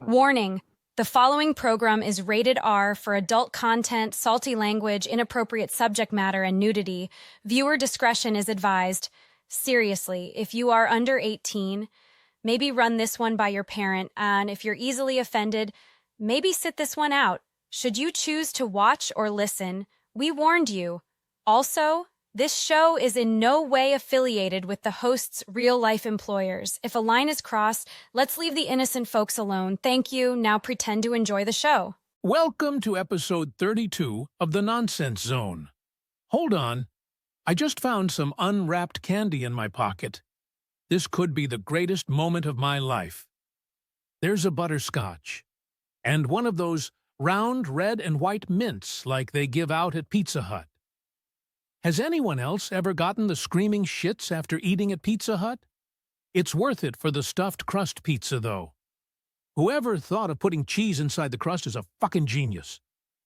Warning: the following program is rated R for adult content, salty language, inappropriate subject matter, and nudity. Viewer discretion is advised. Seriously, if you are under 18, maybe run this one by your parent, and if you're easily offended, maybe sit this one out. Should you choose to watch or listen, we warned you. Also, this show is in no way affiliated with the host's real-life employers. If a line is crossed, let's leave the innocent folks alone. Thank you. Now pretend to enjoy the show. Welcome to episode 32 of the Nonsense Zone. Hold on. I just found some unwrapped candy in my pocket. This could be the greatest moment of my life. There's a butterscotch, and one of those round red and white mints like they give out at Pizza Hut. Has anyone else ever gotten the screaming shits after eating at Pizza Hut? It's worth it for the stuffed crust pizza, though. Whoever thought of putting cheese inside the crust is a fucking genius.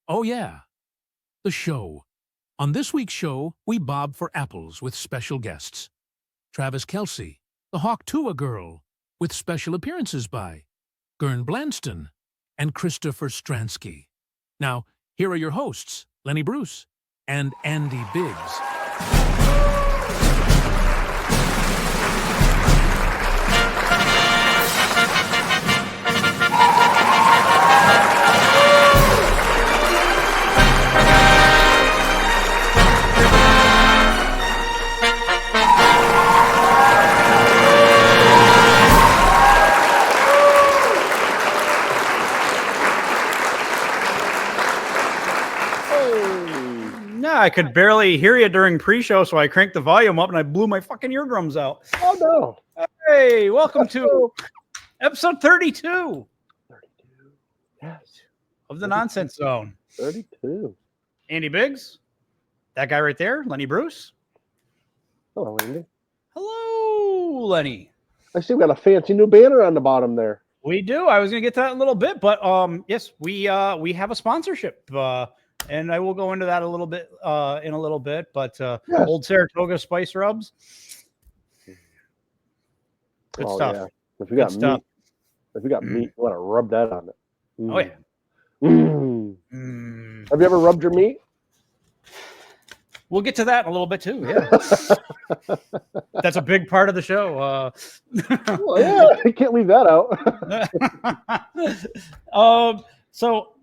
Oh yeah, the show. On this week's show, we bob for apples with special guests. Travis Kelce, the Hawk Tuah Girl, with special appearances by Gern Blanston and Christopher Stransky. Now, here are your hosts, Lenny Bruce and Andy Biggs. I could barely hear you during pre-show, so I cranked the volume up and I blew my fucking eardrums out. Oh, no. Hey, welcome to episode 32. 32. Yes. Of the Nonsense Zone. 32. Andy Biggs. That guy right there, Lenny Bruce. Hello, Andy. Hello, Lenny. I see we got a fancy new banner on the bottom there. We do. I was going to get to that in a little bit, but yes, we have a sponsorship. And I will go into that a little bit in a little bit, but Yes. Old Saratoga Spice Rubs. Good stuff. Yeah. If we got Good meat, stuff. if we got meat, you want to rub that on it. Oh, yeah. Have you ever rubbed your meat? We'll get to that in a little bit too. Yeah, that's a big part of the show. Well, yeah, you can't leave that out. So,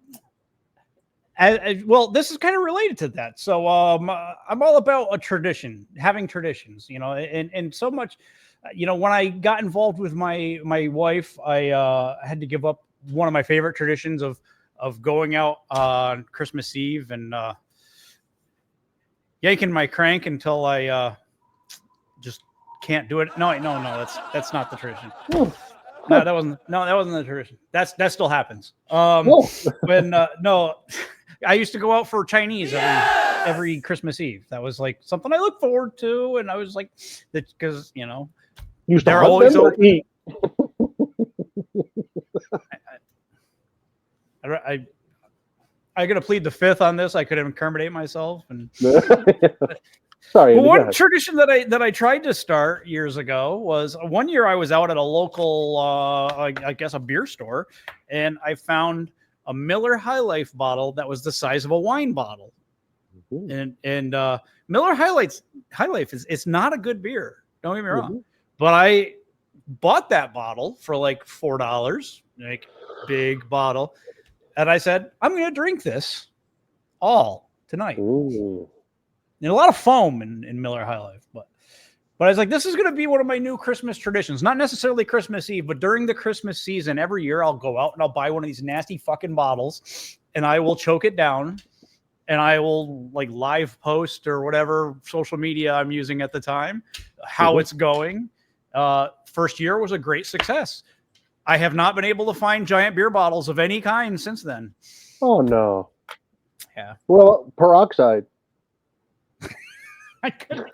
well, this is kind of related to that. So, I'm all about a tradition, having traditions, and so much, when I got involved with my wife, I had to give up one of my favorite traditions of going out on Christmas Eve and yanking my crank until I just can't do it. No, that's not the tradition. No, that wasn't the tradition. That still happens. I used to go out for Chinese every Christmas Eve. That was like something I look forward to, and I was like, because they're always open. I gotta plead the fifth on this. I could incriminate myself. And Sorry. But one tradition that I tried to start years ago was one year I was out at a local, I guess, a beer store, and I found a Miller High Life bottle that was the size of a wine bottle. And Miller High Life it's not a good beer. Don't get me wrong, but I bought that bottle for like $4, like big bottle. And I said, I'm going to drink this all tonight. Ooh. And a lot of foam in Miller High Life, but I was like, this is going to be one of my new Christmas traditions. Not necessarily Christmas Eve, but during the Christmas season, every year I'll go out and I'll buy one of these nasty fucking bottles, and I will choke it down, and I will like live post or whatever social media I'm using at the time, how it's going. First year was a great success. I have not been able to find giant beer bottles of any kind since then. Oh, no. Yeah. Well, peroxide. I could,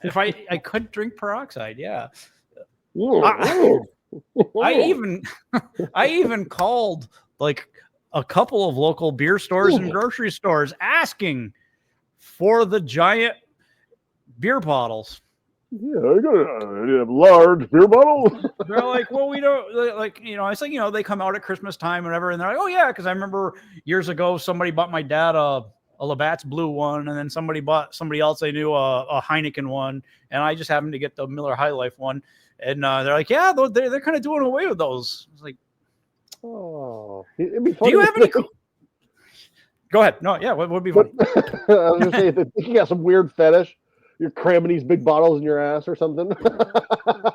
if I could drink peroxide, yeah. I even called like a couple of local beer stores and grocery stores asking for the giant beer bottles. Yeah, I got a large beer bottle. They're like, well, we don't like, I was like, they come out at Christmas time and whatever. And they're like, oh yeah. Cause I remember years ago, somebody bought my dad a Labatt's Blue one. And then somebody bought somebody else I knew a Heineken one. And I just happened to get the Miller High Life one. And they're like, yeah, they're kind of doing away with those. It's like, Oh, it'd be funny. do you have any? Go ahead. No, yeah, what would be funny? I was gonna say that you got some weird fetish. You're cramming these big bottles in your ass or something.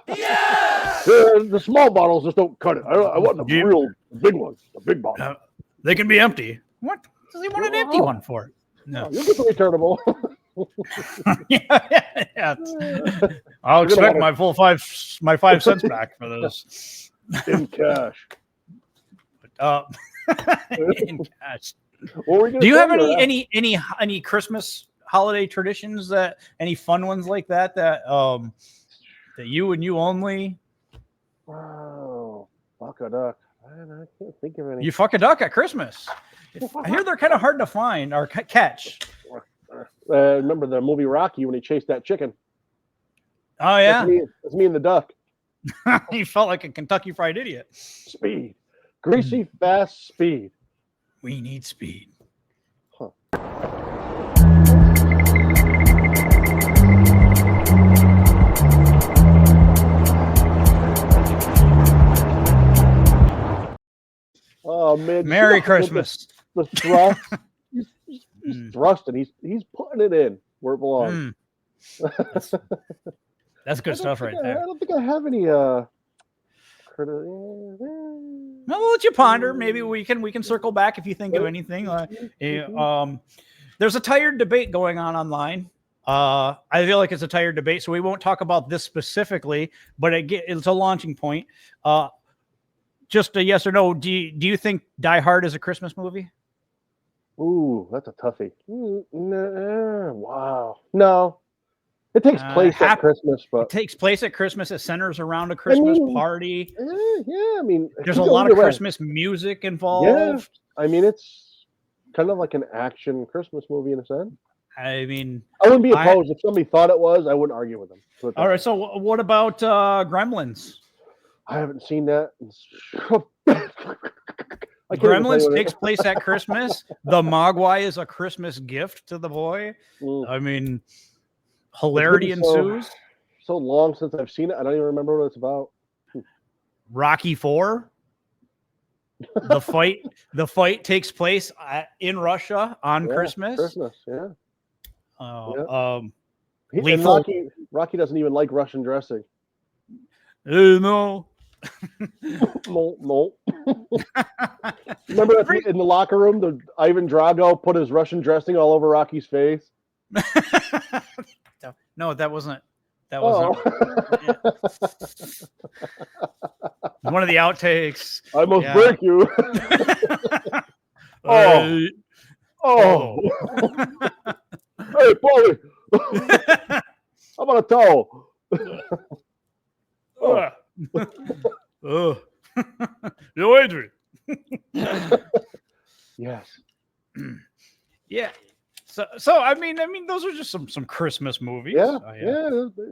Yeah! The small bottles just don't cut it. I want the real big ones, the big bottles. They can be empty. What does he want an empty one for? No, you'll get the returnable. Yeah. I'll expect my full 5 cents back for this in cash. In cash. Do you have any Christmas holiday traditions, that any fun ones like that that you and you only? Wow, fuck a duck. I can't think of any. You fuck a duck at Christmas. I hear they're kind of hard to find or catch. Remember the movie Rocky when he chased that chicken? Oh yeah, that's me and the duck. You felt like a Kentucky Fried Idiot. Speed, greasy, fast speed. We need speed. Huh. Oh man! Merry Christmas. The thrust. He's thrusting. He's putting it in where it belongs. That's good stuff right there. I don't think I have any. I'll let you ponder. Maybe we can circle back if you think of anything. There's a tired debate going on online. I feel like it's a tired debate, so we won't talk about this specifically, but it's a launching point. Just a yes or no. Do you think Die Hard is a Christmas movie? Ooh, that's a toughie. Wow. No. It takes place at Christmas, but it takes place at Christmas. It centers around a Christmas party. Yeah, I mean, there's a lot of Christmas music involved. Yeah, I mean, it's kind of like an action Christmas movie in a sense. I mean, I wouldn't be opposed if somebody thought it was. I wouldn't argue with them. All right, so what about Gremlins? I haven't seen that. Gremlins takes place at Christmas. The Mogwai is a Christmas gift to the boy. I mean, hilarity ensues. So long since I've seen it, I don't even remember what it's about. Rocky IV. The fight takes place in Russia on Christmas. Christmas, yeah. Rocky doesn't even like Russian dressing. No. No. Remember that in the locker room, Ivan Drago put his Russian dressing all over Rocky's face? No, that wasn't. That wasn't. One of the outtakes. I must break you. Oh. Hey, Paulie. How about a towel? Yo, Adrian. Yes. Yeah. So I mean, those are just some Christmas movies. Yeah.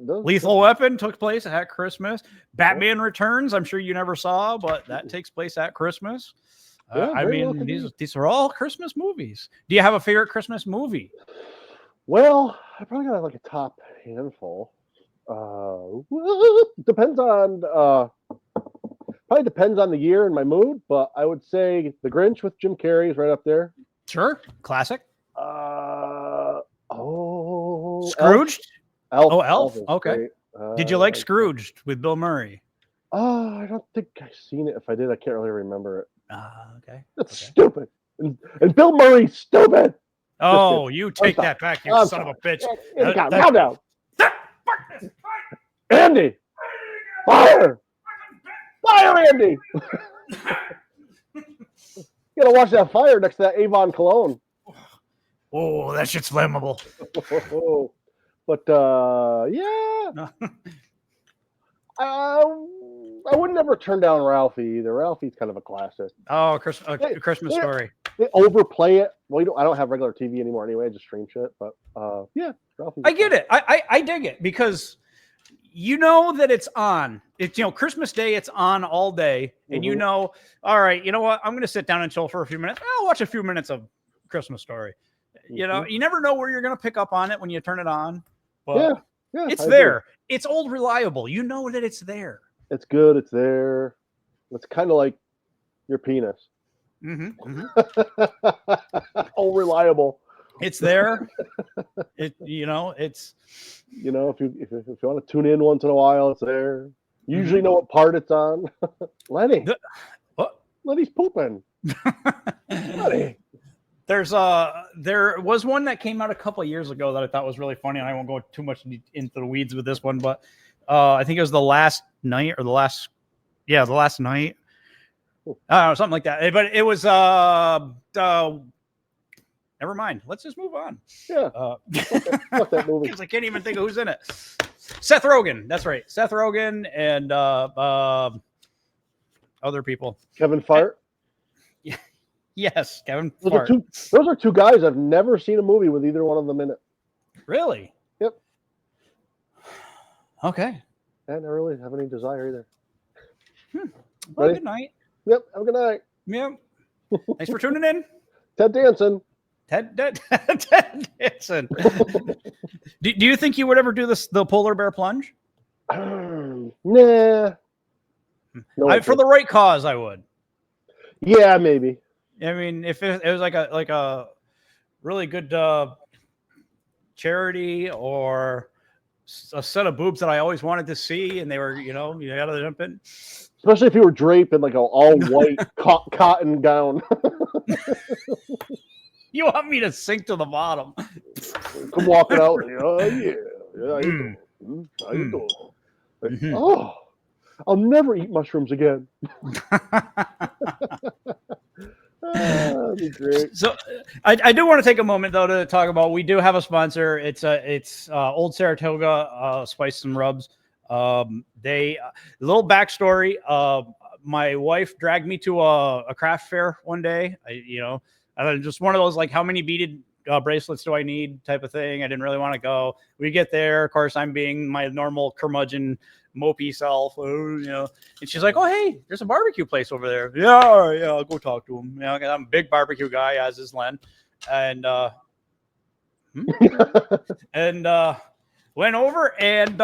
Lethal Weapon took place at Christmas. Batman Returns, I'm sure you never saw, but that takes place at Christmas. I mean, these are all Christmas movies. Do you have a favorite Christmas movie? Well, I probably got like a top handful. Depends on probably depends on the year and my mood, but I would say The Grinch with Jim Carrey is right up there. Sure, classic. Scrooged. Elf. Okay. Did you like Scrooged with Bill Murray? I don't think I've seen it. If I did, I can't really remember it. Okay. That's stupid. And Bill Murray's stupid. Oh, you take that back, you son of a bitch. Calm down. Andy! Fire! Fire, Andy! You gotta watch that fire next to that Avon cologne. Oh, that shit's flammable. But yeah. I would never turn down Ralphie either. Ralphie's kind of a classic. Oh, Christmas Story. They overplay it. Well, I don't have regular TV anymore anyway. I just stream shit. But yeah, Ralphie. I get it. I dig it because you know that it's on. It's, you know, Christmas Day, it's on all day. And you know, all right, you know what? I'm going to sit down and chill for a few minutes. I'll watch a few minutes of Christmas Story. You know, you never know where you're going to pick up on it when you turn it on. But yeah, it's there. It's old reliable. You know that it's there. It's good. It's there. It's kind of like your penis. Old reliable. It's there. It, you know, it's, you know, if you want to tune in once in a while, it's there. You usually know what part it's on. Lenny. What? Lenny's pooping. Lenny. There was one that came out a couple of years ago that I thought was really funny, and I won't go too much into the weeds with this one, but I think it was the last night. Something like that. But it was never mind. Let's just move on. Yeah. Fuck that movie. Because I can't even think of who's in it. Seth Rogen. That's right. Seth Rogen and other people. Kevin Fart. Yes, Kevin Those Fart. are two guys I've never seen a movie with either one of them in it. Really? Yep. Okay. I don't really have any desire either. Well, good night. Yep. Have a good night. Yep. Thanks for tuning in. Ted Danson. Ted Danson. Do you think you would ever do the polar bear plunge? Nah. For the right cause, I would. Yeah, maybe. I mean, if it was like a really good charity or a set of boobs that I always wanted to see, and they were, you know, you gotta jump in. Especially if you were draped in like an all-white cotton gown. You want me to sink to the bottom? Come walking out. Oh yeah. How you doing? How you doing? Mm-hmm. Oh, I'll never eat mushrooms again. That'd be great. So I do want to take a moment though to talk about, we do have a sponsor. It's Old Saratoga Spice and Rubs. They little backstory. My wife dragged me to a craft fair one day. Just one of those, like, how many beaded bracelets do I need type of thing. I didn't really want to go. We get there. Of course, I'm being my normal curmudgeon, mopey self, and she's like, "Oh, hey, there's a barbecue place over there." Yeah, all right, yeah, I'll go talk to him. Yeah, I'm a big barbecue guy, as is Len, and went over, and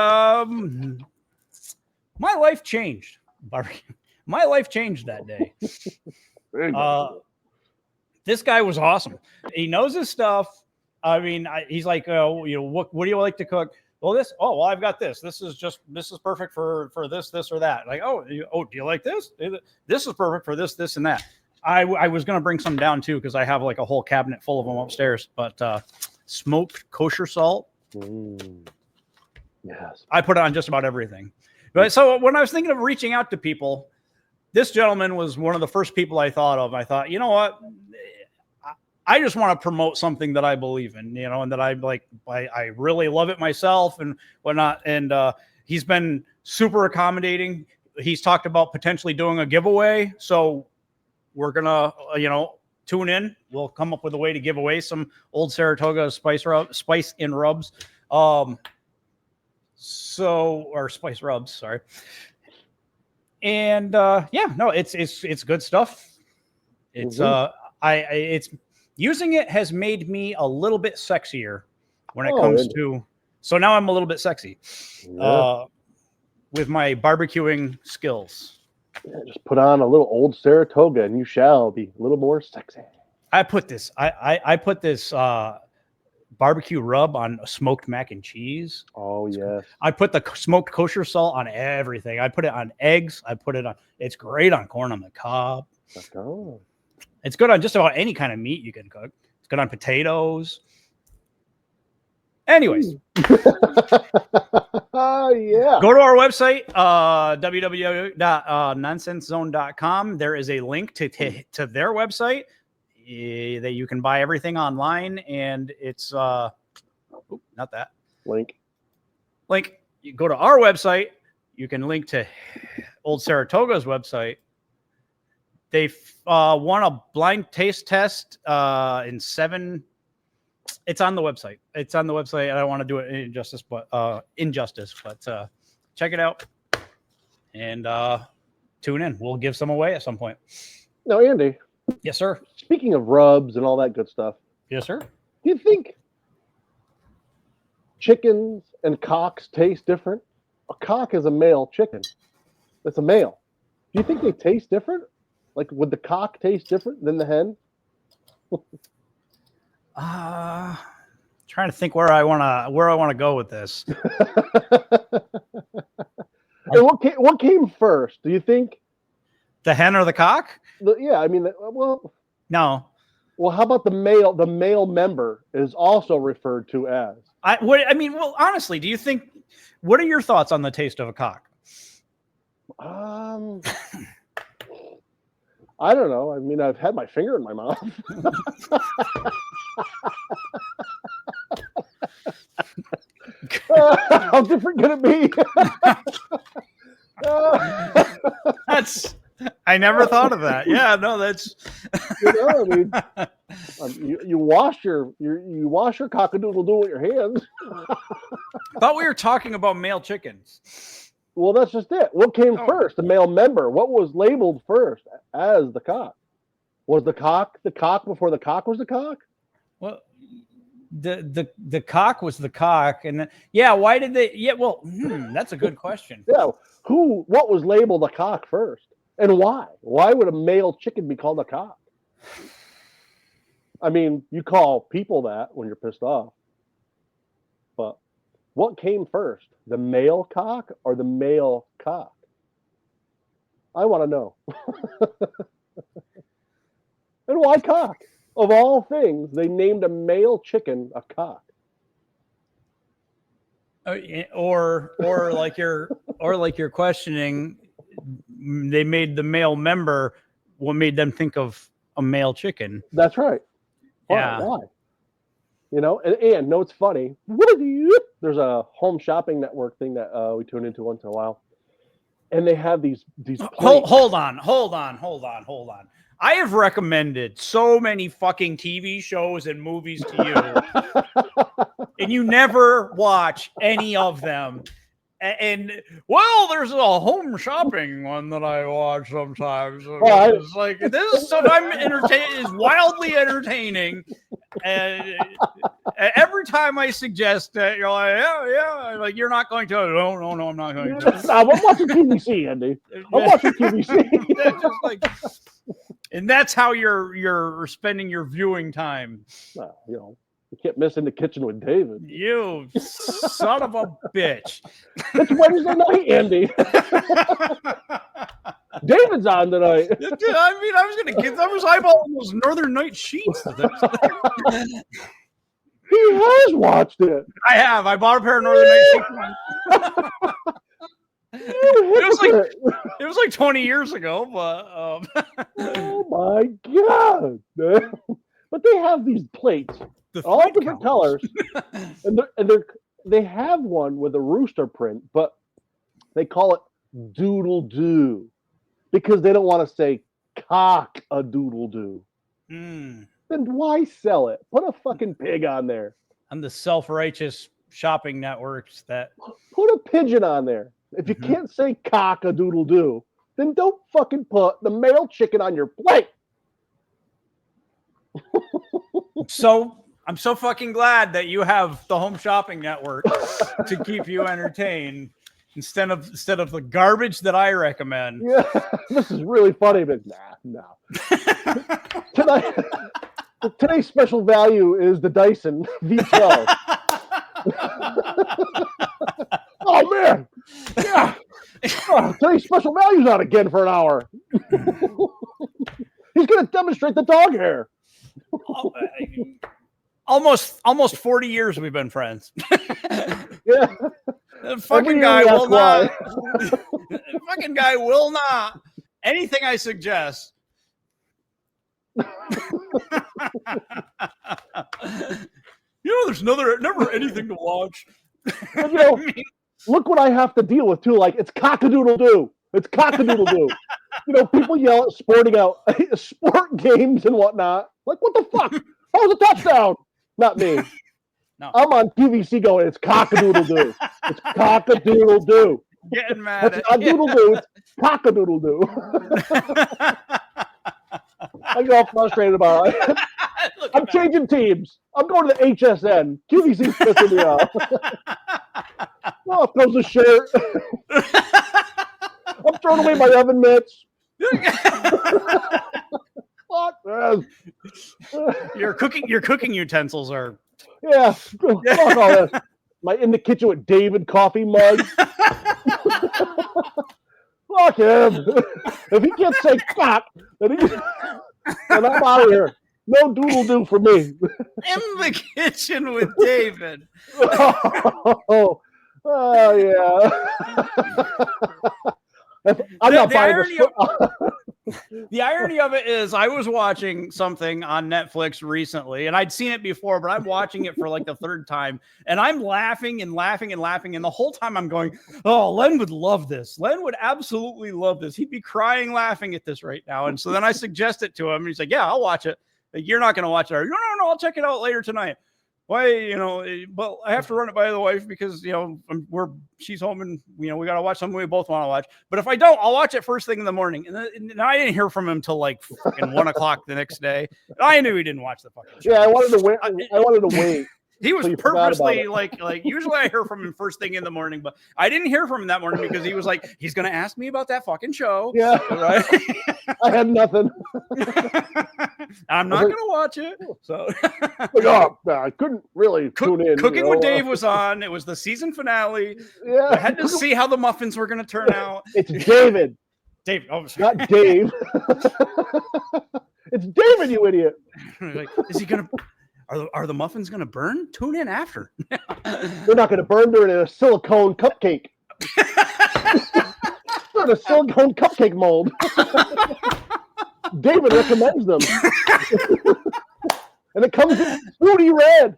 my life changed. My life changed that day. This guy was awesome. He knows his stuff. I mean, he's like, what do you like to cook? Well, I've got this. This is perfect for this or that. Like, do you like this? This is perfect for this, and that. I was going to bring some down too, because I have like a whole cabinet full of them upstairs, but smoked kosher salt. Yes. I put it on just about everything. But so when I was thinking of reaching out to people, this gentleman was one of the first people I thought of. I thought, you know what? I just want to promote something that I believe in, and that I like. I really love it myself and whatnot. And he's been super accommodating. He's talked about potentially doing a giveaway. So we're gonna, tune in. We'll come up with a way to give away some Old Saratoga Spice and Rubs. Or Spice Rubs, sorry. And it's good stuff. It's using it has made me a little bit sexier when it comes to. So now I'm a little bit sexy with my barbecuing skills. Yeah, just put on a little Old Saratoga and you shall be a little more sexy. I put this barbecue rub on smoked mac and cheese. Oh yes. I put the smoked kosher salt on everything. I put it on eggs. It's great on corn on the cob. Oh. It's good on just about any kind of meat you can cook. It's good on potatoes. Anyways. Yeah. Go to our website, www.nonsensezone.com. There is a link to their website that you can buy everything online, and it's not that link. You go to our website, you can link to Old Saratoga's website. They won a blind taste test in 7. It's on the website. I don't want to do it injustice, but check it out, and tune in. We'll give some away at some point. Now, Andy. Yes, sir. Speaking of rubs and all that good stuff. Yes, sir. Do you think chickens and cocks taste different? A cock is a male chicken. It's a male. Do you think they taste different? Like, would the cock taste different than the hen? Trying to think where I wanna go with this. And what came first? Do you think the hen or the cock? Yeah, I mean, well, no. Well, how about the male? The male member is also referred to as. Well, honestly, do you think? What are your thoughts on the taste of a cock? I don't know. I mean, I've had my finger in my mouth. How different can it be? I never thought of that. Yeah, no, that's. You wash your cock-a-doodle-doo with your hands. Thought we were talking about male chickens. Well, that's just it. What came first? The male member. What was labeled first as the cock? Was the cock before the cock was the cock? Well, the cock was the cock, and why did they? Yeah, well, that's a good question. Yeah, what was labeled a cock first, and why? Why would a male chicken be called a cock? I mean, you call people that when you're pissed off, but what came first, the male cock or the male cock? I want to know. And why cock? Of all things, they named a male chicken a cock. Or like you're questioning, they made the male member what made them think of a male chicken. That's right. Yeah. Why? You know, and no, it's funny. There's a home shopping network thing that we tune into once in a while, and they have these. Hold on. I have recommended so many fucking TV shows and movies to you, and you never watch any of them. And there's a home shopping one that I watch sometimes. It's like this stuff I'm entertained is wildly entertaining. And every time I suggest that, you're like, yeah, like you're not going to. No, I'm not going to. I'm watching QVC, Andy. I'm watching QVC. And that's how you're spending your viewing time. Well, you can't miss In the Kitchen with David. You son of a bitch. It's Wednesday night, Andy. David's on tonight. I was eyeballing those Northern Night Sheets. He has watched it. I have. I bought a pair of Northern Night Sheets. It was like 20 years ago, but oh my god! But they have these plates, all different colors, and they have one with a rooster print, but they call it Doodle Doo because they don't want to say cock a doodle doo. Then why sell it? Put a fucking pig on there. On the self-righteous shopping networks that put a pigeon on there. If you can't say cock a doodle doo, then don't fucking put the male chicken on your plate. So I'm so fucking glad that you have the home shopping network to keep you entertained instead of the garbage that I recommend. Yeah, this is really funny, but no. Today's special value is the Dyson V12. Oh man, yeah. Today's special value's out again for an hour. He's going to demonstrate the dog hair. Almost 40 years we've been friends. Yeah. The fucking guy will not. The fucking guy will not. Anything I suggest. There's never anything to watch. Look what I have to deal with too. Like it's cock-a-doodle-doo. It's cock-a-doodle-doo. People yell at sport games and whatnot. Like what the fuck? That was a touchdown. Not me. No. I'm on QVC going. It's cock-a-doodle-doo. It's cock-a-doodle-doo. getting mad That's at not Doodle Doo. It's Cock-a-Doodle Doo. I get all frustrated about it. I'm changing teams. I'm going to the HSN. QVC's pissing me off. Oh, throws the shirt. I'm throwing away my oven mitts. Fuck this. Your cooking utensils are. Yeah, fuck all this. My in the kitchen with David coffee mug. Fuck him. If he can't say cock, then I'm out of here. No Doodle Doo for me. In the kitchen with David. Oh yeah. I'm not buying the irony of it is I was watching something on Netflix recently, and I'd seen it before, but I'm watching it for like the third time, and I'm laughing and laughing and laughing, and the whole time I'm going, oh, Len would love this. Len would absolutely love this. He'd be crying laughing at this right now. And so then I suggest it to him, and he's like, yeah, I'll watch it. Like, you're not going to watch it. No, I'll check it out later tonight. Why, but I have to run it by the wife because, she's home and, we got to watch something we both want to watch. But if I don't, I'll watch it first thing in the morning. And I didn't hear from him till like 1 o'clock the next day. I knew he didn't watch the fucking show. Yeah, I wanted to wait. He was purposely like usually I hear from him first thing in the morning, but I didn't hear from him that morning because he was like, he's going to ask me about that fucking show. Yeah. Right? I had nothing. I'm not going to watch it. So I couldn't really tune in. Cooking with Dave was on. It was the season finale. Yeah. I had to see how the muffins were going to turn out. It's David. Dave. Oh, not Dave. It's David, you idiot. Like, is he going to... Are the muffins going to burn? Tune in after. They're not going to burn. They're in a silicone cupcake. They're in a silicone cupcake mold. David recommends them. And it comes in fruity red.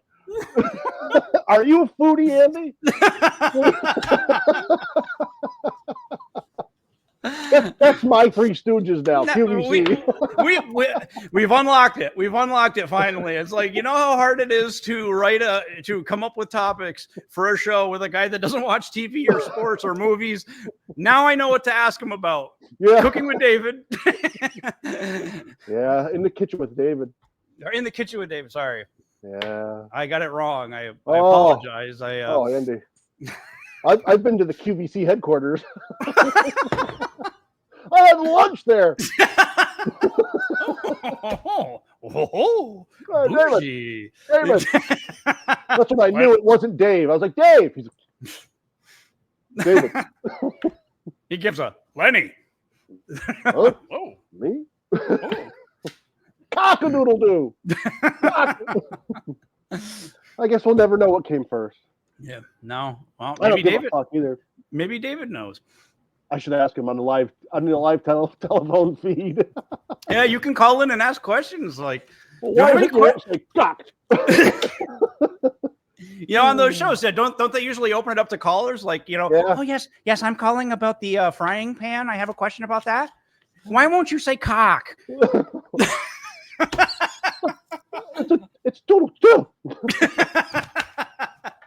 Are you a foodie, Andy? That's my Three Stooges now. We've unlocked it. We've unlocked it finally. It's like, you know how hard it is to come up with topics for a show with a guy that doesn't watch TV or sports or movies. Now I know what to ask him about. Yeah. Cooking with David. Yeah, in the kitchen with David. In the kitchen with David. Sorry. Yeah. I got it wrong. I apologize. Andy. I've been to the QVC headquarters. I had lunch there. David. That's when I knew it wasn't Dave. I was like, Dave. He's like, David. He gives a Lenny. Huh? Oh, me? Oh. Cock-a-doodle doo. I guess we'll never know what came first. Yeah. No. Well, maybe David. Either. Maybe David knows. I should ask him on the live telephone feed. Yeah, you can call in and ask questions like. Why would you say cocked? On those shows, don't they usually open it up to callers? Like, oh yes, I'm calling about the frying pan. I have a question about that. Why won't you say cock? It's Doodle Doo.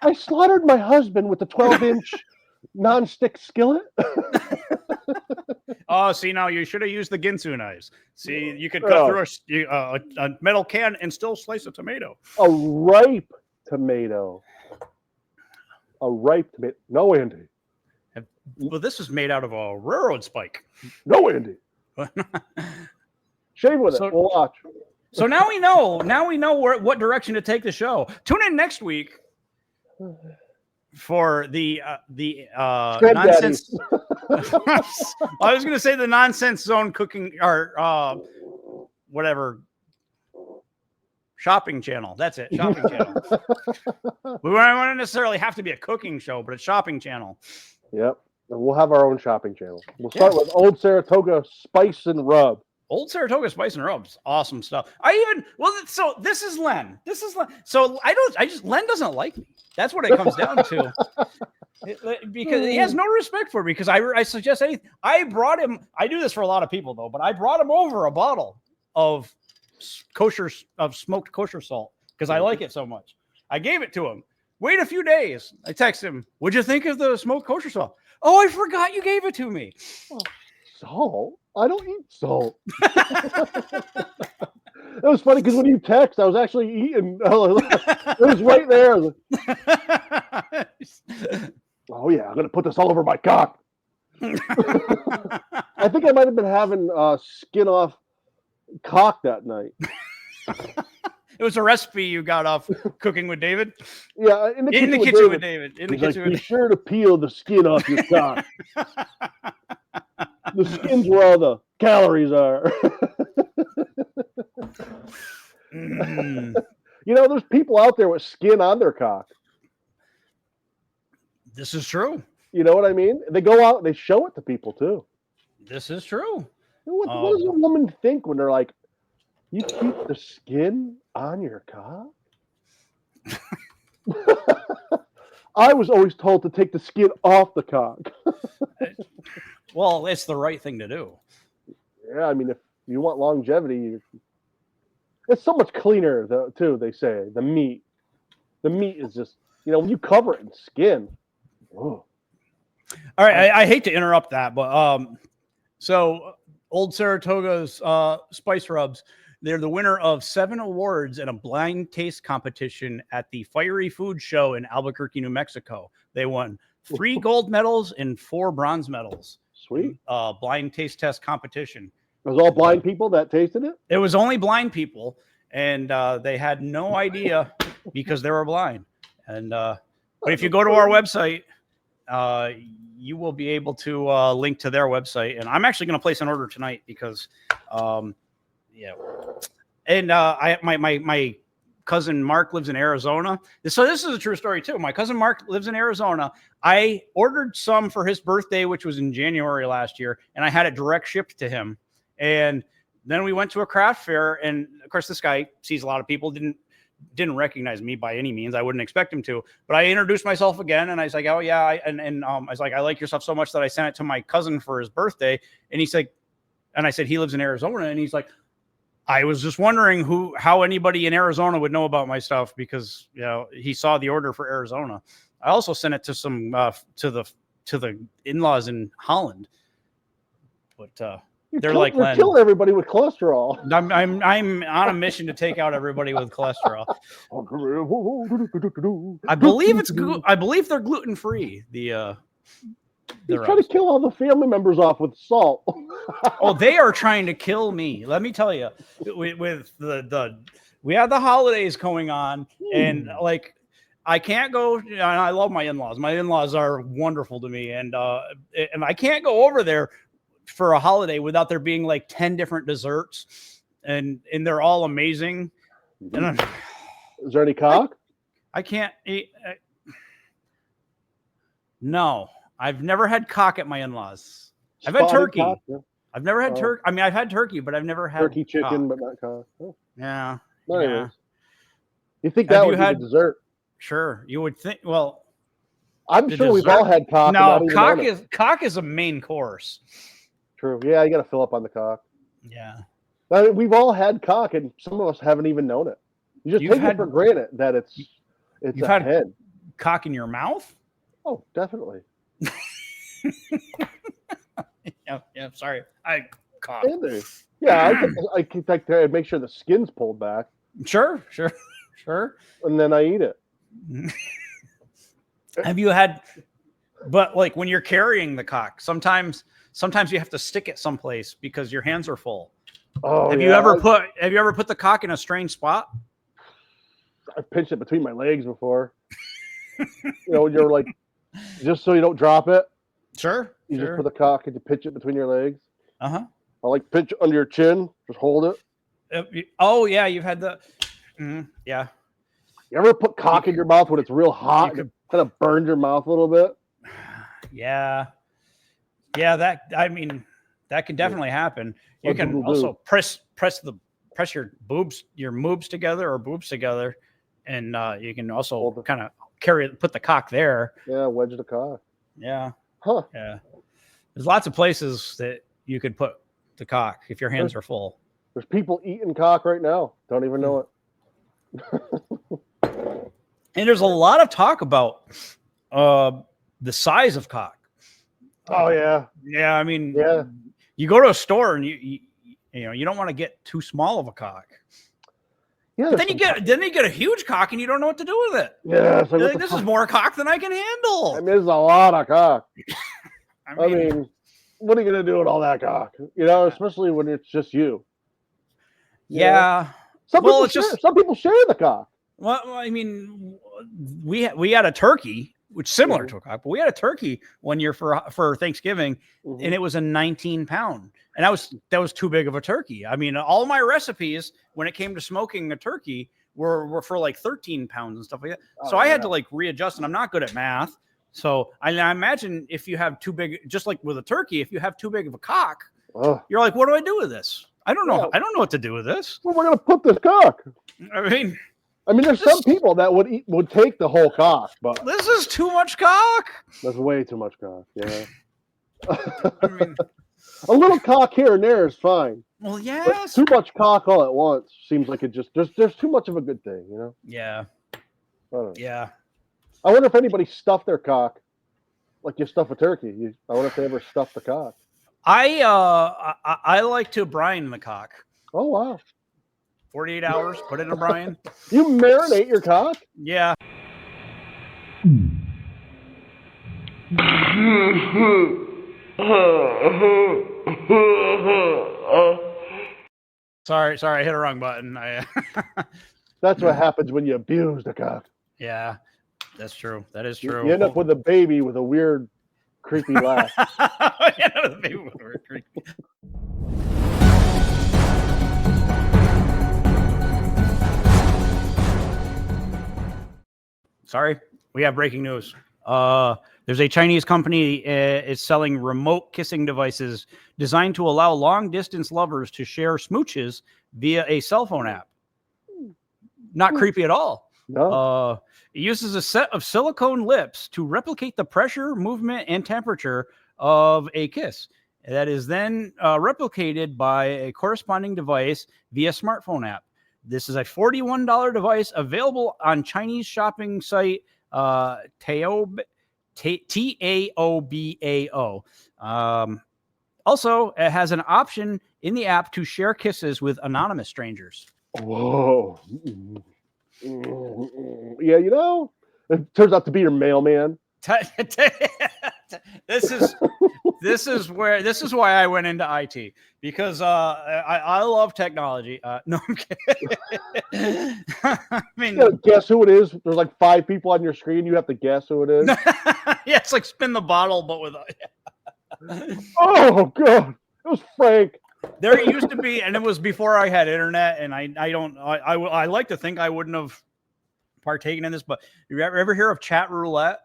I slaughtered my husband with a 12-inch non-stick skillet. Oh, see, now you should have used the Ginsu knives. See, you could cut through a metal can and still slice a tomato. A ripe tomato. No, Andy. Well, this is made out of a railroad spike. No, Andy. Shave with it. We'll watch. So now we know. What direction to take the show. Tune in next week for the nonsense. I was going to say the Nonsense Zone cooking or whatever shopping channel. That's it. Shopping channel. We don't necessarily have to be a cooking show, but a shopping channel. Yep. And we'll have our own shopping channel. We'll start with Old Saratoga Spice and Rub. Old Saratoga Spice and Rubs, awesome stuff. So this is Len. So Len doesn't like me. That's what it comes down to. Because he has no respect for me because I suggest anything. I brought him, I do this for a lot of people though, but I brought him over a bottle of smoked kosher salt because I like it so much. I gave it to him. Wait a few days. I text him, what'd you think of the smoked kosher salt? Oh, I forgot you gave it to me. Salt? I don't eat salt. It was funny because when you text, I was actually eating. It was right there. Oh yeah, I'm gonna put this all over my cock. I think I might have been having skin off cock that night. It was a recipe you got off Cooking with David. Yeah, in the kitchen with David. Be sure to peel the skin off your cock. The skin's where all the calories are. You know, there's people out there with skin on their cock. This is true. You know what I mean? They go out and they show it to people too. This is true. What does a woman think when they're like, you keep the skin on your cock? I was always told to take the skin off the cock. Well, it's the right thing to do. Yeah, I mean, if you want longevity, it's so much cleaner, though, too, they say. The meat is just, you know, when you cover it in skin. Whoa. All right, I hate to interrupt that, but so Old Saratoga's Spice Rubs, they're the winner of 7 awards in a blind taste competition at the Fiery Food Show in Albuquerque, New Mexico. They won 3 gold medals and 4 bronze medals. Sweet. Blind taste test competition. It was all blind people that tasted it? It was only blind people, and they had no idea because they were blind. And but if you go to our website, you will be able to link to their website. And I'm actually going to place an order tonight because, yeah. And my cousin Mark lives in Arizona. So this is a true story too. My cousin Mark lives in Arizona. I ordered some for his birthday, which was in January last year, and I had it direct shipped to him. And then we went to a craft fair, and of course, this guy sees a lot of people, didn't recognize me by any means. I wouldn't expect him to, but I introduced myself again, and I was like, "Oh yeah," I was like, "I like your stuff so much that I sent it to my cousin for his birthday." And he's like, and I said, "He lives in Arizona," and he's like, "I was just wondering how anybody in Arizona would know about my stuff because you know he saw the order for Arizona." I also sent it to some to the in-laws in Holland, but they're killing everybody with cholesterol. I'm on a mission to take out everybody with cholesterol. I believe they're gluten free. They're trying to kill all the family members off with salt. Oh, they are trying to kill me. Let me tell you, with we have the holidays going on, and like I can't go. And I love my in-laws. My in-laws are wonderful to me, and I can't go over there for a holiday without there being like 10 different desserts, and they're all amazing. And is there any cock? I can't eat. No, I've never had cock at my in-laws. I've had turkey. Cock, yeah. I've never had turkey. I mean, I've had turkey, but I've never had turkey, chicken, but not cock. Oh. Yeah. Yeah. You think that would be the dessert? Sure, you would think. Well, I'm sure we've all had cock. No, cock is a main course. True. Yeah, you got to fill up on the cock. Yeah. I mean, we've all had cock, and some of us haven't even known it. You just take it for granted that it's you've had head. Cock in your mouth? Oh, definitely. Yeah. Sorry, I cough. Yeah, I can like to make sure the skin's pulled back. Sure. And then I eat it. Have you had? But like when you're carrying the cock, sometimes you have to stick it someplace because your hands are full. Oh, have you ever put the cock in a strange spot? I've pinched it between my legs before. You're like, just so you don't drop it. Sure. You just put the cock and you pinch it between your legs. I like pinch under your chin. Just hold it. Oh yeah, you've had the. Yeah. You ever put cock in your mouth when it's real hot and it kind of burns your mouth a little bit? Yeah. That can definitely happen. You can also press your moobs together, and you can also kind of put the cock there. Yeah, wedge the cock. Yeah. Huh. Yeah. There's lots of places that you could put the cock if your hands are full. There's people eating cock right now. Don't even know it. And there's a lot of talk about the size of cock. Oh yeah. Yeah, I mean, Yeah. you go to a store and you don't want to get too small of a cock. Yeah. But then you get a huge cock and you don't know what to do with it. Yeah. It's Like, this is more cock than I can handle. I mean, it's a lot of cock. I mean, what are you gonna do with all that cock? Especially when it's just you. Yeah. Some people share the cock. Well, I mean, we had a turkey, which is similar to a cock, but we had a turkey one year for Thanksgiving, and it was a 19-pound, and that was too big of a turkey. I mean, all my recipes when it came to smoking a turkey were for like 13 pounds and stuff like that. So I had to like readjust, and I'm not good at math. So I imagine if you have too big, just like with a turkey, if you have too big of a cock, you're like, what do I do with this? I don't know. I don't know what to do with this. Where we're gonna put this cock? I mean, there's some people that would take the whole cock, but this is too much cock. That's way too much cock. Yeah. I mean, a little cock here and there is fine. Well, yes. Too much cock all at once seems like it just there's too much of a good thing, Yeah. Yeah. I wonder if anybody stuffed their cock like you stuff a turkey. I wonder if they ever stuffed the cock. I like to brine the cock. Oh wow. 48 hours, put it in a brine. You marinate your cock? Yeah. Sorry, I hit a wrong button. That's what happens when you abuse the cock. Yeah, that's true. That is true. You end up with a baby with a weird, creepy laugh. Sorry, we have breaking news. There's a Chinese company is selling remote kissing devices designed to allow long-distance lovers to share smooches via a cell phone app. Not creepy at all. No. It uses a set of silicone lips to replicate the pressure, movement, and temperature of a kiss. That is then replicated by a corresponding device via smartphone app. This is a $41 device available on Chinese shopping site Taobao. Also, it has an option in the app to share kisses with anonymous strangers. Whoa. Yeah, it turns out to be your mailman. This is why I went into IT, because I love technology. No, I'm kidding. I mean, you gotta guess who it is. There's like 5 people on your screen. You have to guess who it is. Yeah, it's like spin the bottle, but with. Oh god, it was Frank. There used to be, and it was before I had internet, and I like to think I wouldn't have partaken in this, but you ever hear of chat roulette?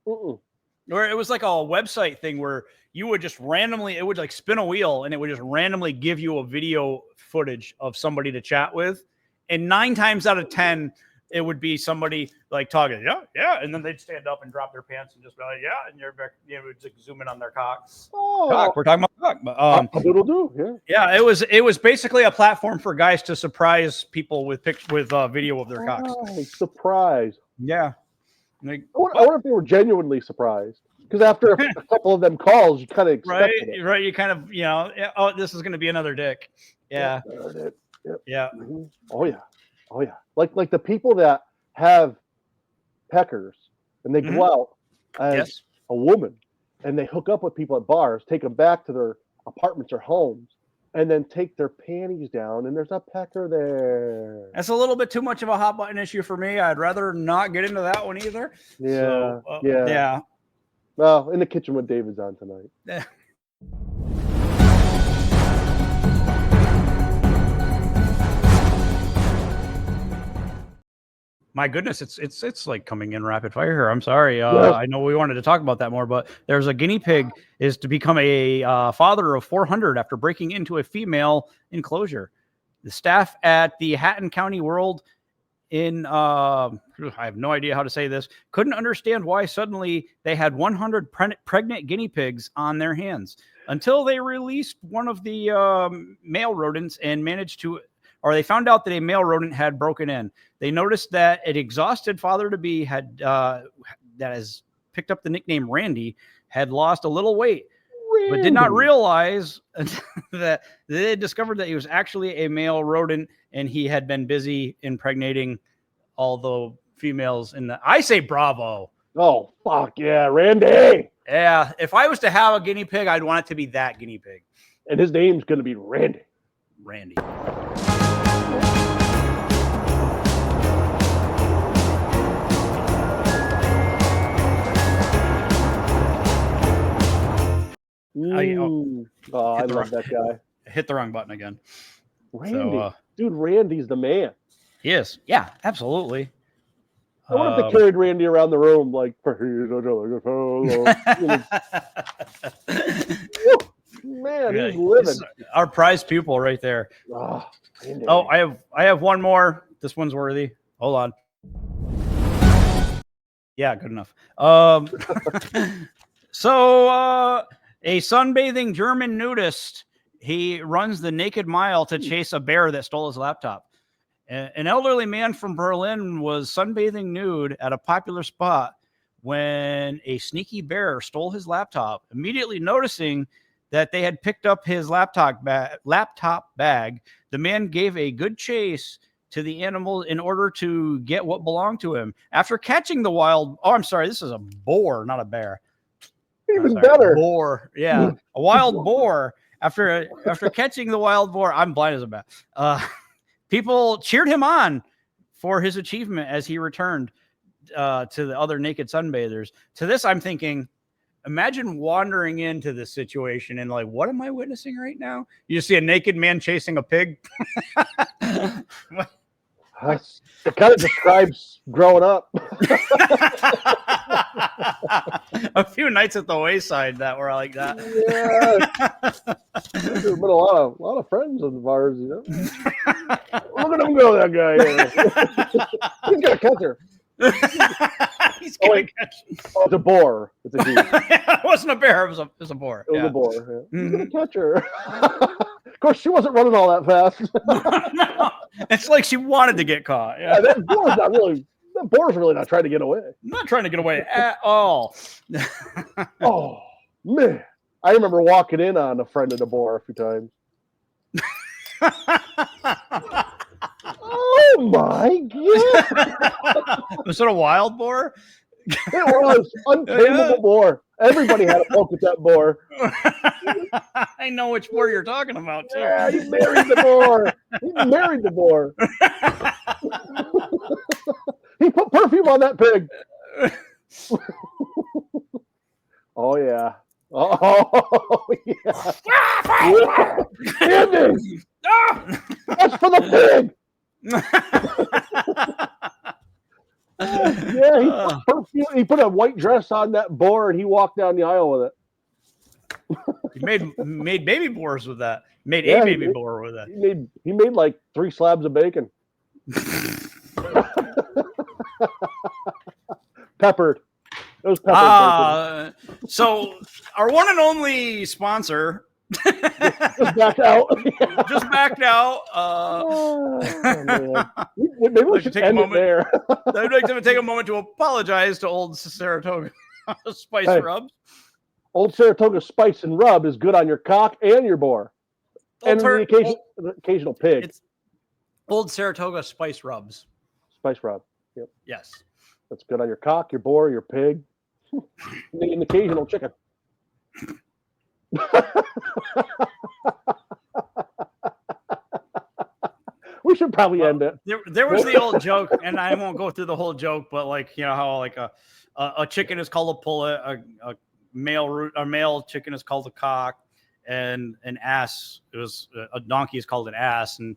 Where it was like a website thing where you would just randomly, it would like spin a wheel and it would just randomly give you a video footage of somebody to chat with. And 9 times out of 10, it would be somebody like talking, yeah. And then they'd stand up and drop their pants and just be like, yeah. And you're back, would just zoom in on their cock. Cock. We're talking about cock. But, Doodle Doo, yeah. It was basically a platform for guys to surprise people with video of their cocks. Surprise. Yeah. Like, I wonder if they were genuinely surprised, because after a couple of them calls, you kind of expected it. Right. You kind of, this is going to be another dick. Yeah. Yeah. Mm-hmm. Oh yeah. Like the people that have peckers and they go out as a woman and they hook up with people at bars, take them back to their apartments or homes, and then take their panties down, and there's a pecker there. That's a little bit too much of a hot button issue for me. I'd rather not get into that one either. Yeah. So, yeah. Well, in the kitchen with David's on tonight. Yeah. My goodness, it's like coming in rapid fire here. I'm sorry. I know we wanted to talk about that more, but there's a guinea pig is to become a father of 400 after breaking into a female enclosure. The staff at the Hatton County World I have no idea how to say this, couldn't understand why suddenly they had 100 pregnant guinea pigs on their hands until they released one of the male rodents and they found out that a male rodent had broken in. They noticed that an exhausted father-to-be that has picked up the nickname Randy, had lost a little weight, but did not realize that they had discovered that he was actually a male rodent, and he had been busy impregnating all the females in the. I say bravo. Oh, fuck yeah, Randy. Yeah, if I was to have a guinea pig, I'd want it to be that guinea pig. And his name's going to be Randy. Randy. I love that guy. Hit the wrong button again. Randy. So, dude, Randy's the man. he is. Yeah, absolutely. I would have carried Randy around the room like, man, he's living. Our prize pupil right there. Oh, I have one more. This one's worthy. Hold on. Yeah, good enough. So a sunbathing German nudist, he runs the naked mile to chase a bear that stole his laptop. An elderly man from Berlin was sunbathing nude at a popular spot when a sneaky bear stole his laptop. Immediately noticing that they had picked up his laptop bag, the man gave a good chase to the animal in order to get what belonged to him. After catching the this is a boar, not a bear. Even better. Boar. Yeah. A wild boar. After catching the wild boar, I'm blind as a bat. People cheered him on for his achievement as he returned to the other naked sunbathers. To this, I'm thinking, imagine wandering into this situation and like, what am I witnessing right now? You see a naked man chasing a pig. It kind of describes growing up. A few nights at the wayside that were like that. Yeah. There's been a lot of friends of ours, you know. Look at him go, that guy. He's got a catcher. He's gonna catch. Oh, it's a boar. It's a deer. It wasn't a bear. It was a boar. It was a boar. Yeah. He's gonna catch her. Of course, she wasn't running all that fast. No, it's like she wanted to get caught. Yeah, that boar's really not trying to get away. Not trying to get away at all. Oh man, I remember walking in on a friend of the boar a few times. Oh my god! Was it a wild boar? It was untamable boar. Everybody had a poke at that boar. I know which boar you're talking about too. Yeah, he married the boar. He put perfume on that pig. Oh yeah. Oh yeah. Andy! That's for the pig. Yeah, he put perfume. He put a white dress on that boar, and he walked down the aisle with it. He made baby boars with that. Made a baby boar with that. He made like 3 slabs of bacon. Peppered. It was peppered bacon. So our one and only sponsor just backed out. Just backed out. Maybe we should end it there. I'd like to take a moment to apologize to old Saratoga Spice Rubs. Old Saratoga Spice and Rub is good on your cock and your boar. And the occasional pig. It's Old Saratoga Spice Rubs. Spice Rub. Yep. Yes. That's good on your cock, your boar, your pig, and an occasional chicken. We should probably end it. There was the old joke, and I won't go through the whole joke, but like, you know how like a chicken is called a pullet, a male chicken is called a cock, and an ass, it was a donkey is called an ass, and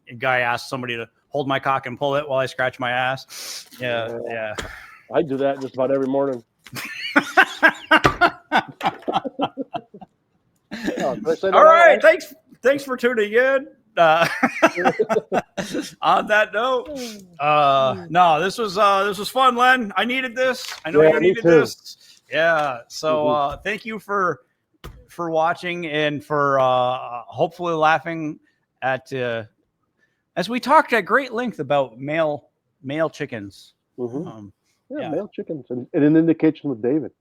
a guy asked somebody to hold my cock and pull it while I scratch my ass. Yeah. I do that just about every morning. All right, thanks for tuning in. On that note, no, this was fun, Len. I needed this. I know you needed this. Yeah. So thank you for watching and for hopefully laughing at as we talked at great length about male chickens. Male chickens, and an indication with David.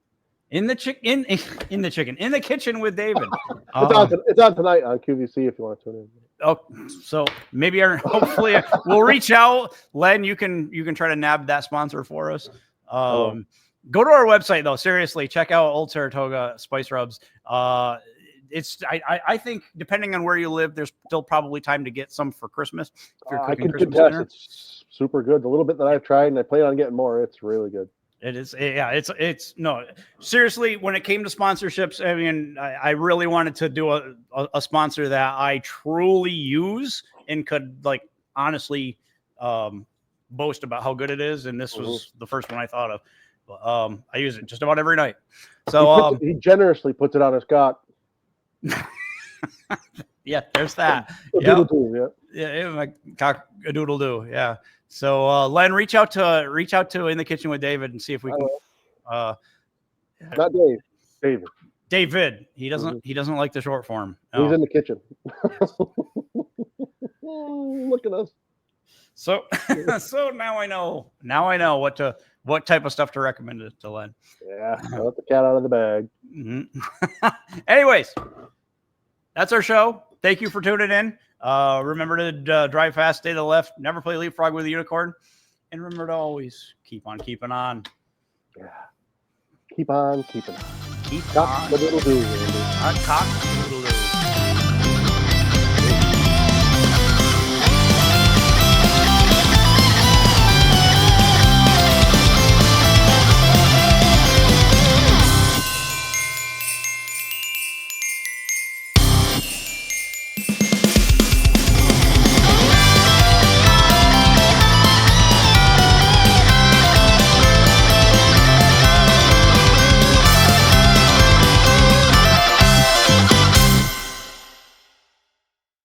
In the kitchen with David. It's on tonight on QVC if you want to tune in. Oh, so maybe hopefully we'll reach out. Len, you can try to nab that sponsor for us. Go to our website though. Seriously, check out Old Saratoga Spice Rubs. I think depending on where you live, there's still probably time to get some for Christmas. If you're I cooking can Christmas contest. dinner. It's super good. The little bit that I've tried and I plan on getting more, it's really good. It is. Yeah, it's no, seriously, when it came to sponsorships, I mean, I really wanted to do a sponsor that I truly use and could like honestly boast about how good it is. And this was the first one I thought of. I use it just about every night. So he generously puts it on his cock. Yeah, there's that. Doodle Doo, yeah, my cock a doodle do. Yeah. So Len, reach out to In the Kitchen with David and see if we can. Not Dave. David. David. He doesn't like the short form. No. He's in the kitchen. Look at us. So now I know what type of stuff to recommend to Len. Yeah, let the cat out of the bag. Mm-hmm. Anyways, that's our show. Thank you for tuning in. Remember to drive fast, stay to the left, never play leapfrog with a unicorn, and remember to always keep on keeping on. Yeah, keep on keeping on. Keep Cock on. the doodle doo. Cock the doodle